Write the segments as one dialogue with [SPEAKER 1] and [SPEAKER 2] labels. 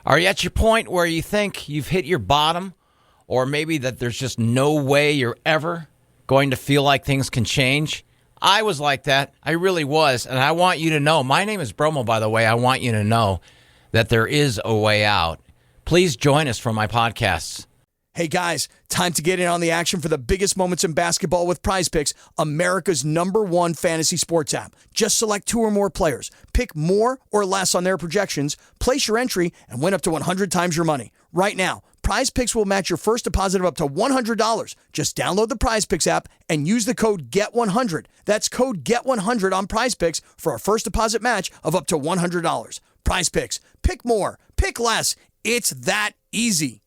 [SPEAKER 1] Are you at your point where you think you've hit your bottom, or maybe that there's just no way you're ever going to feel like things can change? I was like that. I really was. And I want you to know, my name is Bromo, by the way. I want you to know that there is a way out. Please join us for my podcasts.
[SPEAKER 2] Hey guys, time to get in on the action for the biggest moments in basketball with Prize Picks, America's #1 fantasy sports app. Just select 2 or more players, pick more or less on their projections, place your entry, and win up to 100 times your money. Right now, Prize Picks will match your first deposit of up to $100. Just download the Prize Picks app and use the code GET100. That's code GET100 on Prize Picks for a first deposit match of up to $100. Prize Picks. Pick more. Pick less. It's that easy.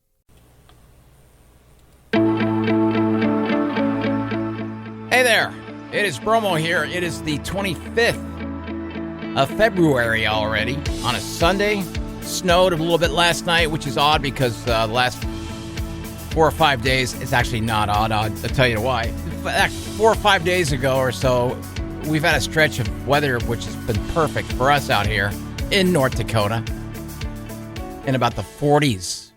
[SPEAKER 1] Hey there, it is Bromo here. It is the 25th of February already on a Sunday. Snowed a little bit last night, which is odd because the last 4 or 5 days, it's actually not odd. I'll tell you why. 4 or 5 days ago or so, we've had a stretch of weather which has been perfect for us out here in North Dakota. In about the 40s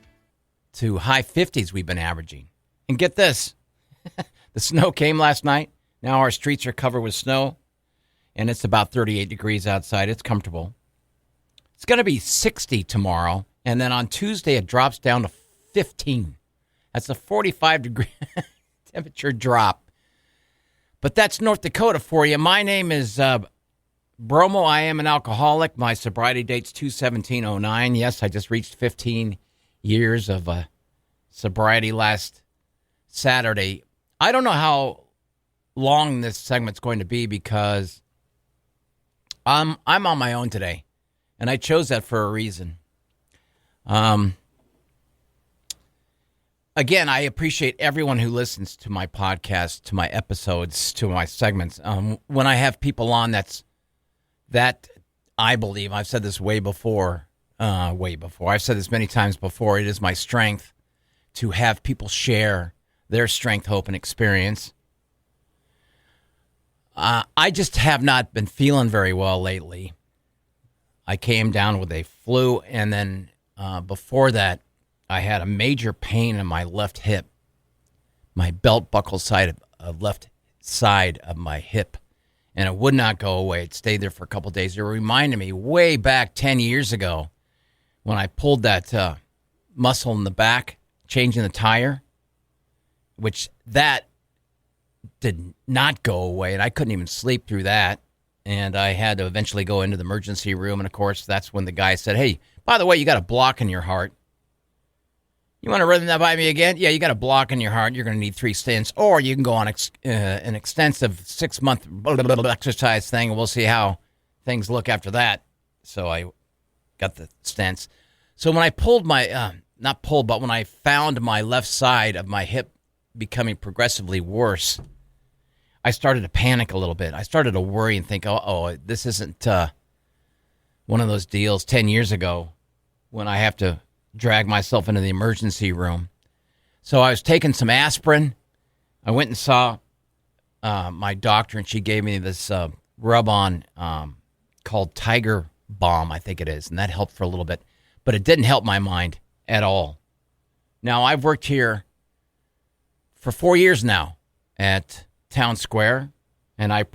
[SPEAKER 1] to high 50s we've been averaging. And get this. The snow came last night. Now our streets are covered with snow, and it's about 38 degrees outside. It's comfortable. It's going to be 60 tomorrow, and then on Tuesday it drops down to 15. That's a 45-degree temperature drop. But that's North Dakota for you. My name is Bromo. I am an alcoholic. My sobriety date's 2/17/09. Yes, I just reached 15 years of sobriety last Saturday. I don't know how long this segment's going to be because I'm on my own today, and I chose that for a reason. Again, I appreciate everyone who listens to my podcast, to my episodes, to my segments. When I have people on that I believe, I've said this way before. I've said this many times before. It is my strength to have people share their strength, hope, and experience. I just have not been feeling very well lately. I came down with a flu, and then before that, I had a major pain in my left hip, my belt buckle side of left side of my hip, and it would not go away. It stayed there for a couple of days. It reminded me way back 10 years ago when I pulled that muscle in the back, changing the tire, which that did not go away, and I couldn't even sleep through that, and I had to eventually go into the emergency room, and of course, that's when the guy said, hey, by the way, you got a block in your heart. You want to run that by me again? Yeah, you got a block in your heart. You're going to need 3 stents, or you can go on an extensive 6-month exercise thing, and we'll see how things look after that. So I got the stents. So when I pulled my, but when I found my left side of my hip becoming progressively worse, I started to panic a little bit. I started to worry and think, this isn't one of those deals 10 years ago when I have to drag myself into the emergency room. So I was taking some aspirin. I went and saw my doctor, and she gave me this rub-on called Tiger Balm, I think it is, and that helped for a little bit. But it didn't help my mind at all. Now, I've worked here for 4 years now at Town Square, and I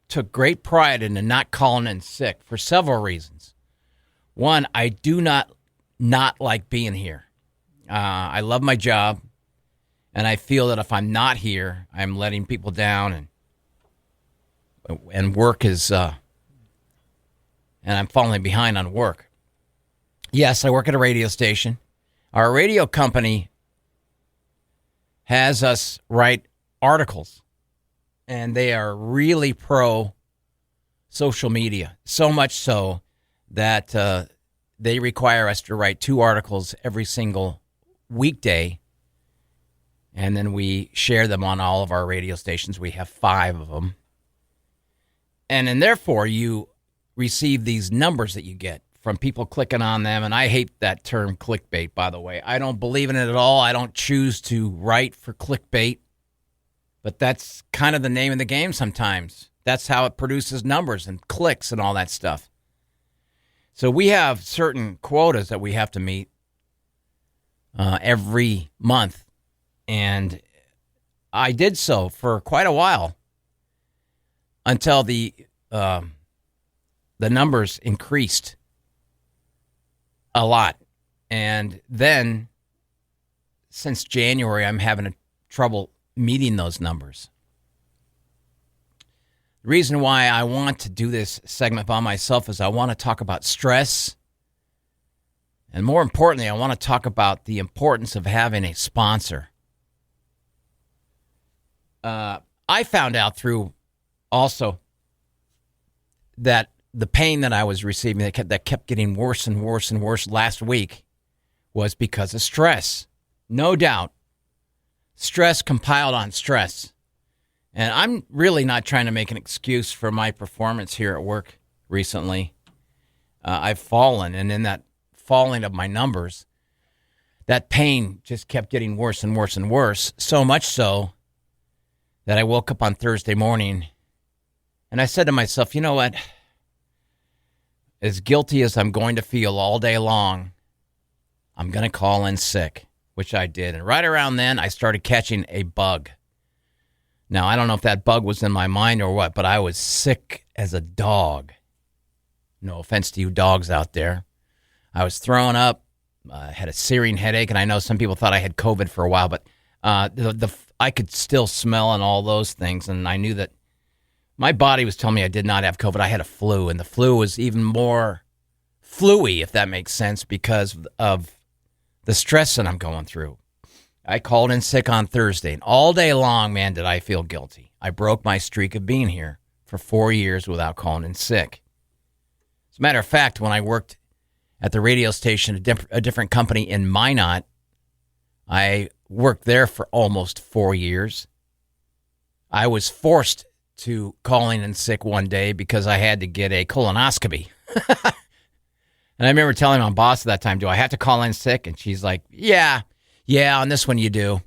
[SPEAKER 1] took great pride in not calling in sick for several reasons. One, I do not like being here. I love my job, and I feel that if I'm not here, I'm letting people down, and work is, and I'm falling behind on work. Yes, I work at a radio station. Our radio company has us write articles, and they are really pro social media, so much so that they require us to write 2 articles every single weekday, and then we share them on all of our radio stations. We have 5 of them. And then therefore you receive these numbers that you get from people clicking on them. And I hate that term clickbait, by the way. I don't believe in it at all. I don't choose to write for clickbait. But that's kind of the name of the game sometimes. That's how it produces numbers and clicks and all that stuff. So we have certain quotas that we have to meet every month. And I did so for quite a while until the numbers increased a lot. And then since January, I'm having trouble meeting those numbers. The reason why I want to do this segment by myself is I want to talk about stress. And more importantly, I want to talk about the importance of having a sponsor. I found out through also that the pain that I was receiving that kept getting worse and worse and worse last week was because of stress. No doubt. Stress compiled on stress. And I'm really not trying to make an excuse for my performance here at work recently. I've fallen, and in that falling of my numbers, that pain just kept getting worse and worse and worse, so much so that I woke up on Thursday morning and I said to myself, you know what? As guilty as I'm going to feel all day long, I'm going to call in sick, which I did. And right around then, I started catching a bug. Now, I don't know if that bug was in my mind or what, but I was sick as a dog. No offense to you dogs out there. I was throwing up, had a searing headache, and I know some people thought I had COVID for a while, but I could still smell and all those things, and I knew that my body was telling me I did not have COVID. I had a flu, and the flu was even more fluey, if that makes sense, because of the stress that I'm going through. I called in sick on Thursday, and all day long, man, did I feel guilty. I broke my streak of being here for 4 years without calling in sick. As a matter of fact, when I worked at the radio station, a different company in Minot, I worked there for almost 4 years. I was forced to calling in sick one day because I had to get a colonoscopy. And I remember telling my boss at that time, do I have to call in sick? And she's like, yeah, on this one you do.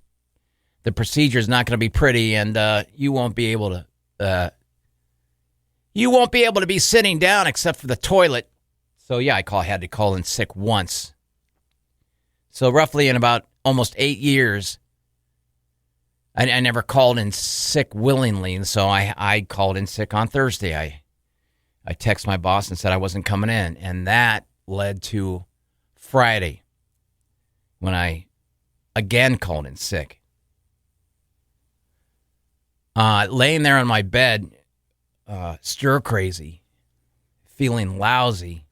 [SPEAKER 1] The procedure is not going to be pretty, and you won't be able to be sitting down except for the toilet. So yeah, I had to call in sick once. So roughly in about almost 8 years, I never called in sick willingly, and so I called in sick on Thursday. I texted my boss and said I wasn't coming in, and that led to Friday when I again called in sick. Laying there on my bed, stir crazy, feeling lousy,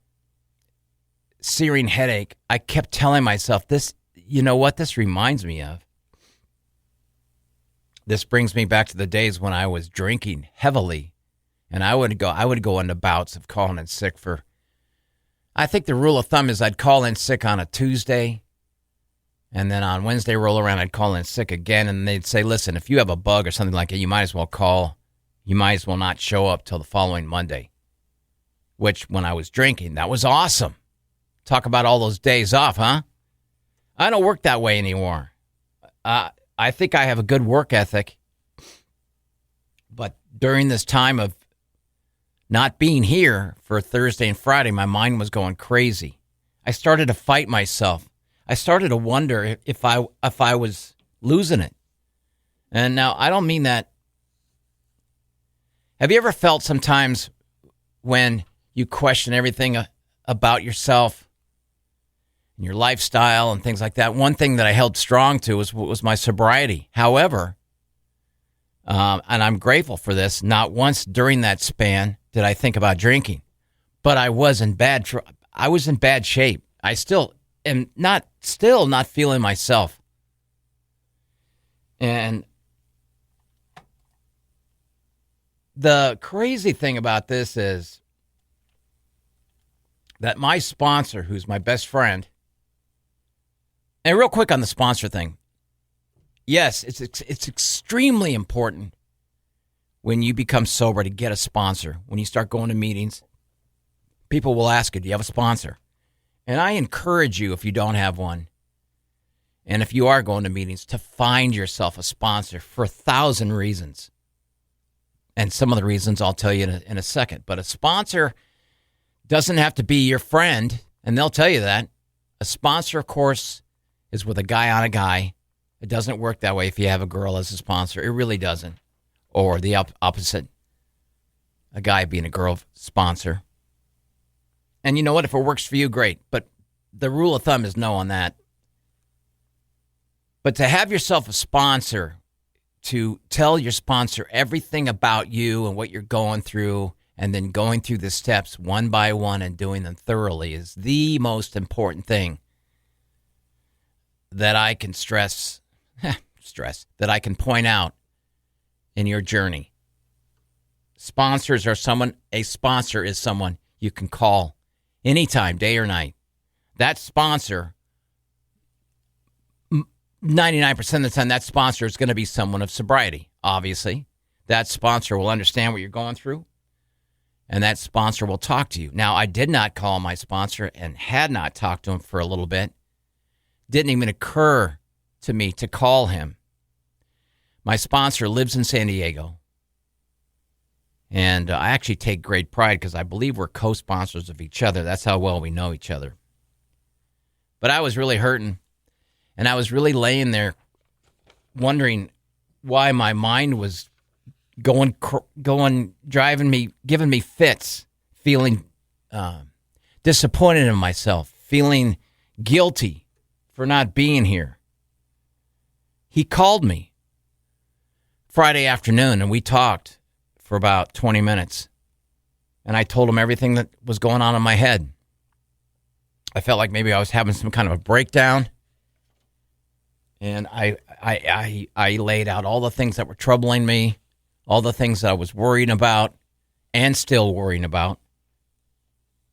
[SPEAKER 1] searing headache. I kept telling myself, this, you know what this reminds me of? This brings me back to the days when I was drinking heavily, and I would go into bouts of calling in sick for, I think the rule of thumb is I'd call in sick on a Tuesday, and then on Wednesday roll around, I'd call in sick again, and they'd say, listen, if you have a bug or something like that, you might as well not show up till the following Monday. Which, when I was drinking, that was awesome. Talk about all those days off, huh? I don't work that way anymore. I think I have a good work ethic, but during this time of not being here for Thursday and Friday, my mind was going crazy. I started to fight myself. I started to wonder if I was losing it. And now, I don't mean that. Have you ever felt sometimes when you question everything about yourself and your lifestyle and things like that? One thing that I held strong to was my sobriety. However, and I'm grateful for this, not once during that span did I think about drinking. But I was in bad shape. I still am not feeling myself. And the crazy thing about this is that my sponsor, who's my best friend, and real quick on the sponsor thing, yes, it's extremely important when you become sober to get a sponsor. When you start going to meetings, people will ask you, do you have a sponsor? And I encourage you, if you don't have one, and if you are going to meetings, to find yourself a sponsor for 1,000 reasons. And some of the reasons I'll tell you in a second. But a sponsor Doesn't have to be your friend, and they'll tell you that. A sponsor, of course, is with a guy on a guy. It doesn't work that way if you have a girl as a sponsor. It really doesn't. Or the opposite, a guy being a girl sponsor. And you know what? If it works for you, great. But the rule of thumb is no on that. But to have yourself a sponsor, to tell your sponsor everything about you and what you're going through, and then going through the steps one by one and doing them thoroughly is the most important thing that I can that I can point out in your journey. A sponsor is someone you can call anytime, day or night. That sponsor, 99% of the time, that sponsor is going to be someone of sobriety, obviously. That sponsor will understand what you're going through, and that sponsor will talk to you. Now, I did not call my sponsor and had not talked to him for a little bit. Didn't even occur to me to call him. My sponsor lives in San Diego, and I actually take great pride because I believe we're co-sponsors of each other. That's how well we know each other. But I was really hurting, and I was really laying there wondering why my mind was driving me, giving me fits, feeling disappointed in myself, feeling guilty for not being here. He called me Friday afternoon, and we talked for about 20 minutes. And I told him everything that was going on in my head. I felt like maybe I was having some kind of a breakdown. And I laid out all the things that were troubling me, all the things that I was worrying about and still worrying about.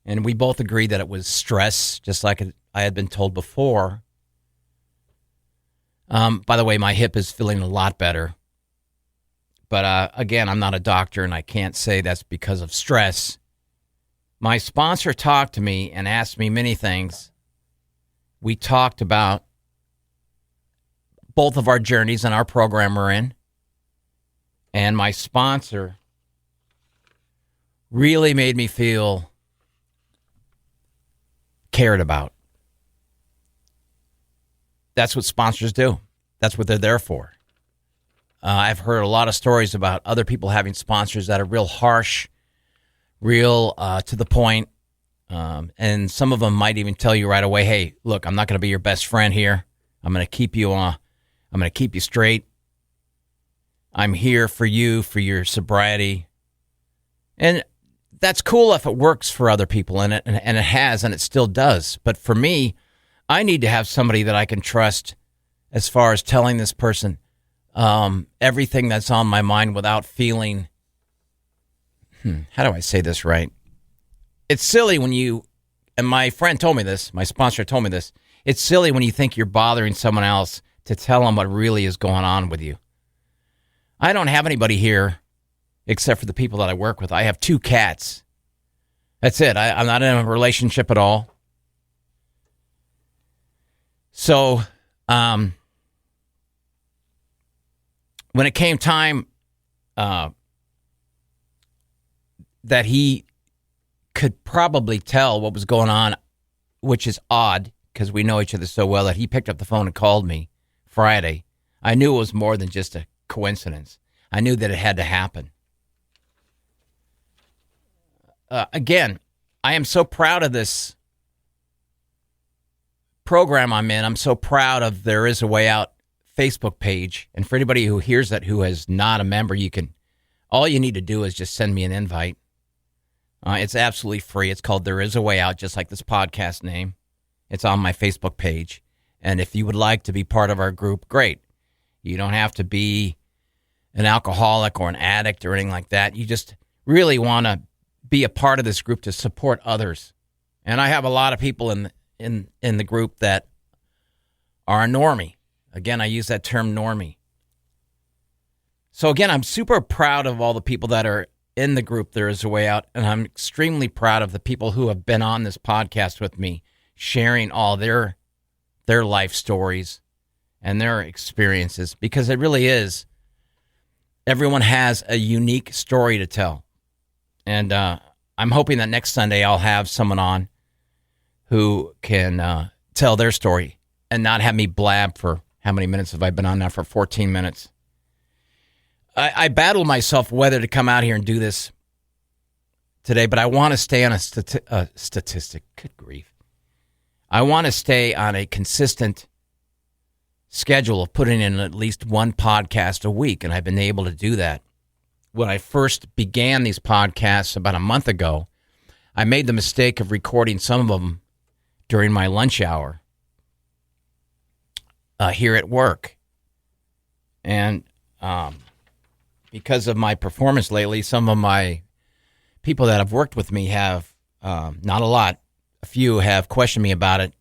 [SPEAKER 1] And we both agreed that it was stress, just like I had been told before. By the way, my hip is feeling a lot better. But again, I'm not a doctor, and I can't say that's because of stress. My sponsor talked to me and asked me many things. We talked about both of our journeys and our program we're in. And my sponsor really made me feel cared about. That's what sponsors do. That's what they're there for. I've heard a lot of stories about other people having sponsors that are real harsh, real to the point. And some of them might even tell you right away, hey, look, I'm not going to be your best friend here. I'm going to keep you straight. I'm here for you, for your sobriety. And that's cool if it works for other people, and it has, and it still does. But for me, I need to have somebody that I can trust as far as telling this person everything that's on my mind without feeling, how do I say this right? It's silly when you, and my friend told me this, my sponsor told me this, it's silly when you think you're bothering someone else to tell them what really is going on with you. I don't have anybody here except for the people that I work with. I have 2 cats. That's it. I'm not in a relationship at all. So, when it came time that he could probably tell what was going on, which is odd because we know each other so well, that he picked up the phone and called me Friday, I knew it was more than just a coincidence. I knew that it had to happen. Again, I am so proud of this program I'm in. I'm so proud of There Is a Way Out Facebook page. And for anybody who hears that who is not a member, all you need to do is just send me an invite. It's absolutely free. It's called There Is a Way Out, just like this podcast name. It's on my Facebook page. And if you would like to be part of our group, great. You don't have to be an alcoholic or an addict or anything like that. You just really want to be a part of this group to support others. And I have a lot of people in the group that are a normie. Again, I use that term normie. So again, I'm super proud of all the people that are in the group There Is a Way Out, and I'm extremely proud of the people who have been on this podcast with me, sharing all their life stories and their experiences, because it really is, everyone has a unique story to tell. And I'm hoping that next Sunday I'll have someone on who can tell their story and not have me blab for how many minutes have I been on now? For 14 minutes. I battled myself whether to come out here and do this today, but I want to stay on a statistic. Good grief. I want to stay on a consistent schedule of putting in at least one podcast a week, and I've been able to do that. When I first began these podcasts about a month ago, I made the mistake of recording some of them during my lunch hour here at work. And because of my performance lately, some of my people that have worked with me have, not a lot, a few have questioned me about it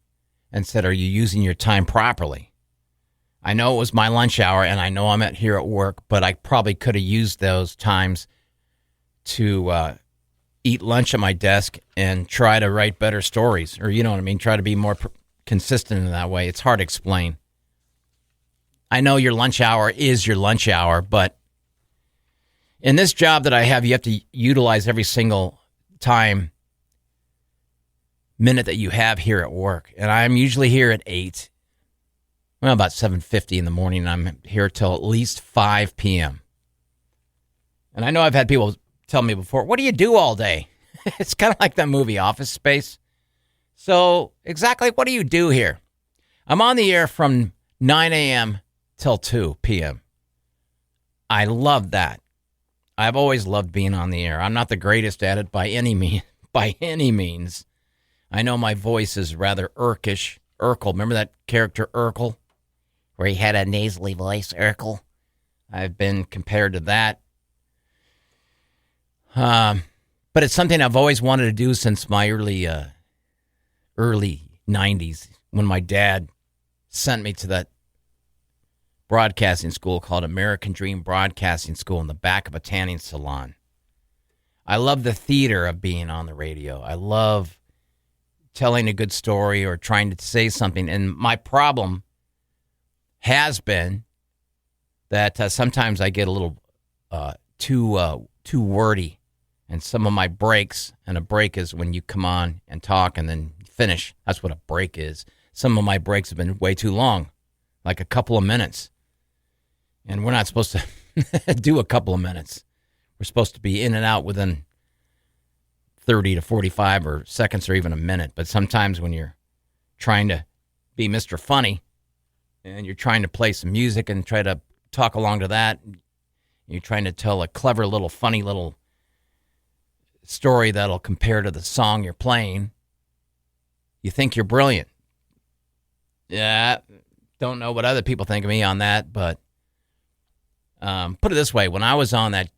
[SPEAKER 1] and said, are you using your time properly? I know it was my lunch hour, and I know I'm here at work, but I probably could have used those times to eat lunch at my desk and try to write better stories, or you know what I mean, try to be more consistent in that way. It's hard to explain. I know your lunch hour is your lunch hour, but in this job that I have, you have to utilize every single minute that you have here at work. And I'm usually here at 8, well, about 7:50 in the morning, and I'm here till at least 5 p.m. And I know I've had people tell me before, what do you do all day? It's kind of like that movie Office Space. So exactly what do you do here? I'm on the air from 9 a.m. till 2 p.m. I love that. I've always loved being on the air. I'm not the greatest at it by any means. I know my voice is rather Urkel. Remember that character Urkel, where he had a nasally voice, Urkel? I've been compared to that. But it's something I've always wanted to do since my early 90s, when my dad sent me to that broadcasting school called American Dream Broadcasting School in the back of a tanning salon. I love the theater of being on the radio. I love telling a good story or trying to say something. And my problem has been that sometimes I get a little too wordy. And some of my breaks, and a break is when you come on and talk and then finish. That's what a break is. Some of my breaks have been way too long, like a couple of minutes. And we're not supposed to do a couple of minutes. We're supposed to be in and out within 30 to 45 or seconds or even a minute. But sometimes when you're trying to be Mr. Funny and you're trying to play some music and try to talk along to that, you're trying to tell a clever little, funny little story that'll compare to the song you're playing, you think you're brilliant. Yeah, don't know what other people think of me on that, but put it this way: when I was on the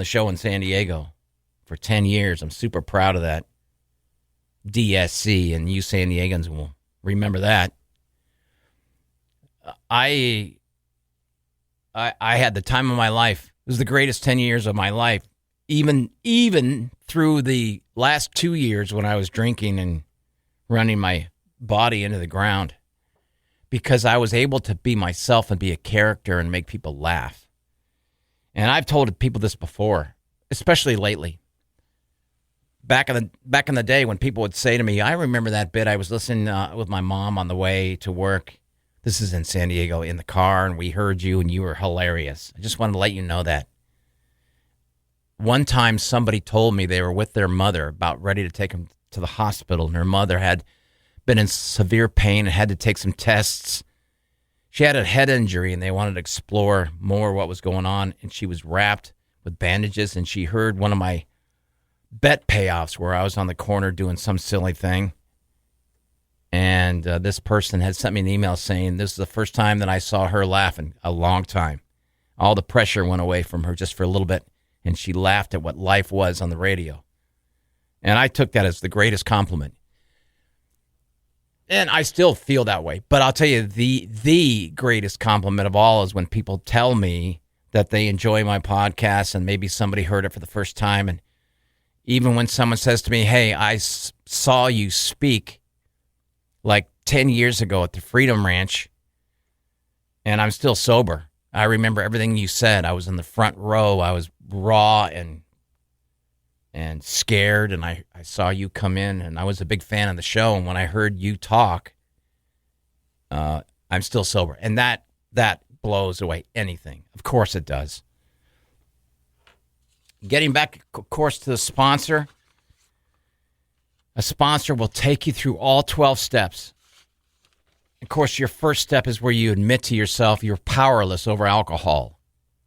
[SPEAKER 1] show in San Diego for 10 years, I'm super proud of that. DSC, and you San Diegans will remember that. I had the time of my life. It was the greatest 10 years of my life. Even through the last 2 years when I was drinking and running my body into the ground, because I was able to be myself and be a character and make people laugh. And I've told people this before, especially lately. Back in the day when people would say to me, I remember that bit, I was listening with my mom on the way to work. This is in San Diego, in the car, and we heard you and you were hilarious. I just wanted to let you know that. One time somebody told me they were with their mother, about ready to take them to the hospital, and her mother had been in severe pain and had to take some tests. She had a head injury, and they wanted to explore more what was going on, and she was wrapped with bandages, and she heard one of my bet payoffs where I was on the corner doing some silly thing, and this person had sent me an email saying this is the first time that I saw her laugh in a long time. All the pressure went away from her just for a little bit, and she laughed at what life was on the radio. And I took that as the greatest compliment. And I still feel that way. But I'll tell you, the greatest compliment of all is when people tell me that they enjoy my podcast and maybe somebody heard it for the first time. And even when someone says to me, hey, I saw you speak like 10 years ago at the Freedom Ranch, and I'm still sober. I remember everything you said. I was in the front row. I was raw and and scared, and I saw you come in, and I was a big fan of the show, and when I heard you talk, I'm still sober. And that blows away anything. Of course it does. Getting back, of course, to the sponsor. A sponsor will take you through all 12 steps. Of course, your first step is where you admit to yourself you're powerless over alcohol,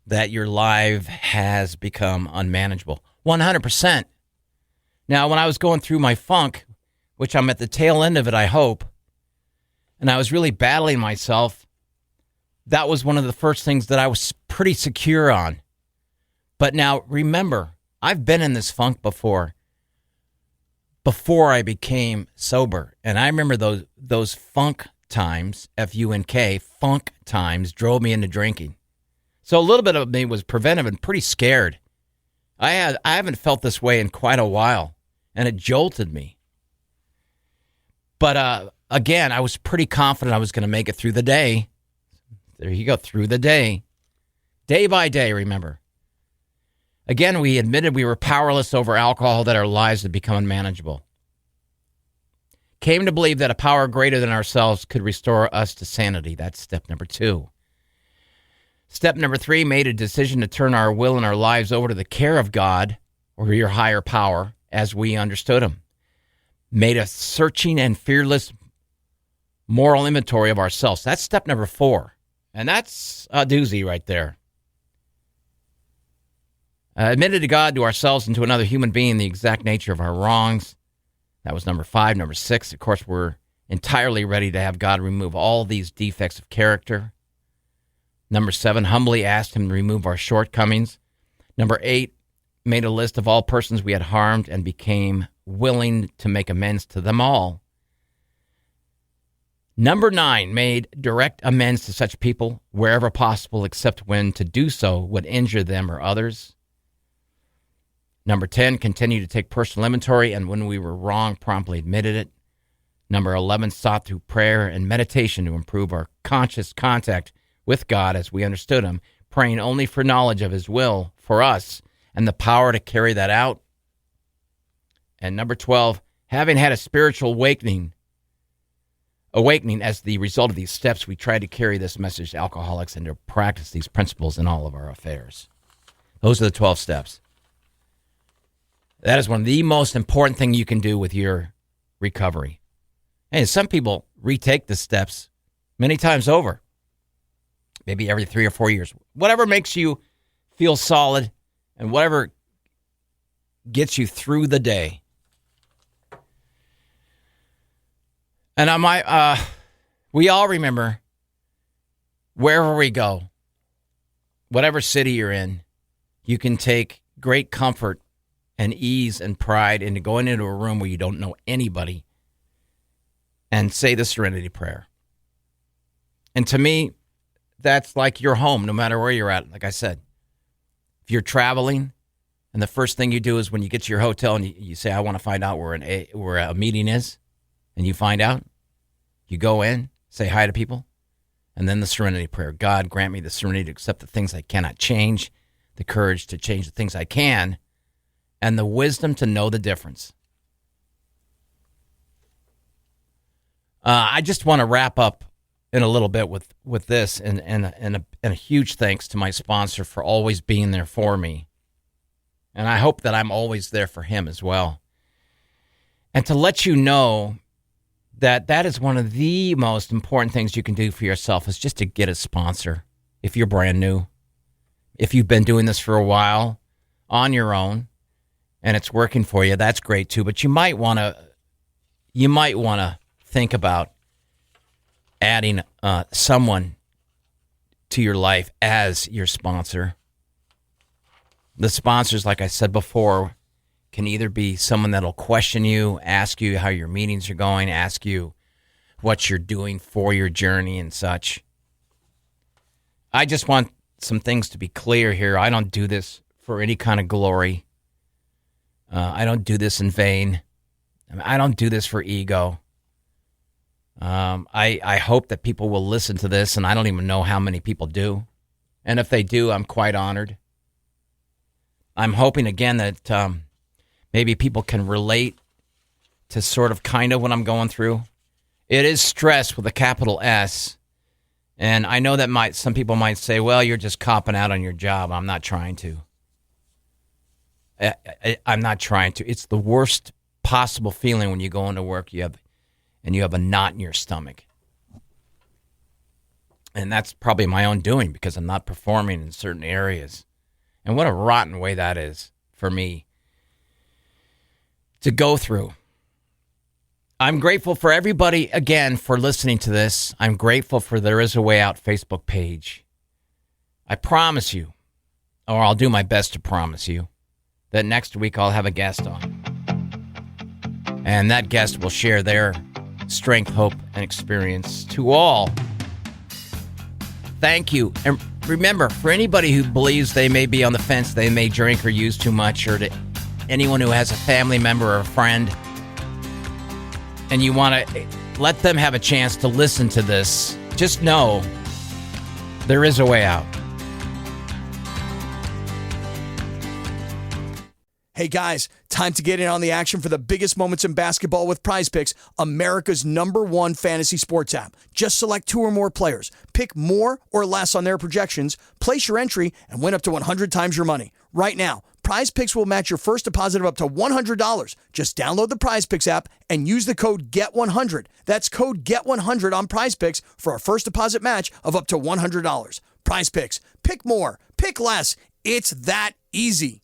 [SPEAKER 1] that your life has become unmanageable. 100%. Now, when I was going through my funk, which I'm at the tail end of it, I hope, and I was really battling myself, that was one of the first things that I was pretty secure on. But now, remember, I've been in this funk before I became sober. And I remember those funk times, F-U-N-K, funk times, drove me into drinking. So a little bit of me was preventive and pretty scared. I haven't felt this way in quite a while, and it jolted me. But again, I was pretty confident I was going to make it through the day. There you go, through the day. Day by day, remember. Again, we admitted we were powerless over alcohol, that our lives had become unmanageable. Came to believe that a power greater than ourselves could restore us to sanity. That's step number 2. Step number 3, made a decision to turn our will and our lives over to the care of God or your higher power as we understood him. Made a searching and fearless moral inventory of ourselves. That's step number 4. And that's a doozy right there. Admitted to God, to ourselves, and to another human being the exact nature of our wrongs. That was number 5. Number 6, of course, we're entirely ready to have God remove all these defects of character. Number 7, humbly asked him to remove our shortcomings. Number 8, made a list of all persons we had harmed and became willing to make amends to them all. Number 9, made direct amends to such people wherever possible, except when to do so would injure them or others. Number 10, continued to take personal inventory, and when we were wrong, promptly admitted it. Number 11, sought through prayer and meditation to improve our conscious contact with God as we understood him, praying only for knowledge of his will for us and the power to carry that out. And number 12, having had a spiritual awakening as the result of these steps, we tried to carry this message to alcoholics and to practice these principles in all of our affairs. Those are the 12 steps. That is one of the most important things you can do with your recovery. And some people retake the steps many times over, maybe every 3 or 4 years. Whatever makes you feel solid and whatever gets you through the day. And we all remember, wherever we go, whatever city you're in, you can take great comfort and ease and pride into going into a room where you don't know anybody and say the Serenity Prayer. And to me, that's like your home, no matter where you're at. Like I said, if you're traveling and the first thing you do is when you get to your hotel and you say, I want to find out where a meeting is, and you find out, you go in, say hi to people, and then the Serenity Prayer. God, grant me the serenity to accept the things I cannot change, the courage to change the things I can, and the wisdom to know the difference. I just want to wrap up in a little bit with this, and a huge thanks to my sponsor for always being there for me. And I hope that I'm always there for him as well. And to let you know that is one of the most important things you can do for yourself is just to get a sponsor if you're brand new. If you've been doing this for a while on your own and it's working for you, that's great too. But you might want to think about adding someone to your life as your sponsor. The sponsors, like I said before, can either be someone that'll question you, ask you how your meetings are going, ask you what you're doing for your journey and such. I just want some things to be clear here. I don't do this for any kind of glory. I don't do this in vain. I don't do this for ego. I hope that people will listen to this, and I don't even know how many people do. And if they do, I'm quite honored. I'm hoping, again, that maybe people can relate to sort of kind of what I'm going through. It is stress with a capital S. And I know that some people might say, well, you're just copping out on your job. I'm not trying to. I'm not trying to. It's the worst possible feeling when you go into work you have a knot in your stomach. And that's probably my own doing because I'm not performing in certain areas. And what a rotten way that is for me to go through. I'm grateful for everybody, again, for listening to this. I'm grateful for There Is a Way Out Facebook page. I promise you, or I'll do my best to promise you, that next week I'll have a guest on. And that guest will share their strength, hope, and experience to all. Thank you. And remember, for anybody who believes they may be on the fence, they may drink or use too much, or to anyone who has a family member or a friend, and you want to let them have a chance to listen to this, just know there is a way out.
[SPEAKER 2] Hey guys, time to get in on the action for the biggest moments in basketball with Prize Picks, America's #1 fantasy sports app. Just select 2 or more players, pick more or less on their projections, place your entry, and win up to 100 times your money. Right now, Prize Picks will match your first deposit of up to $100. Just download the Prize Picks app and use the code GET100. That's code GET100 on Prize Picks for a first deposit match of up to $100. Prize Picks. Pick more. Pick less. It's that easy.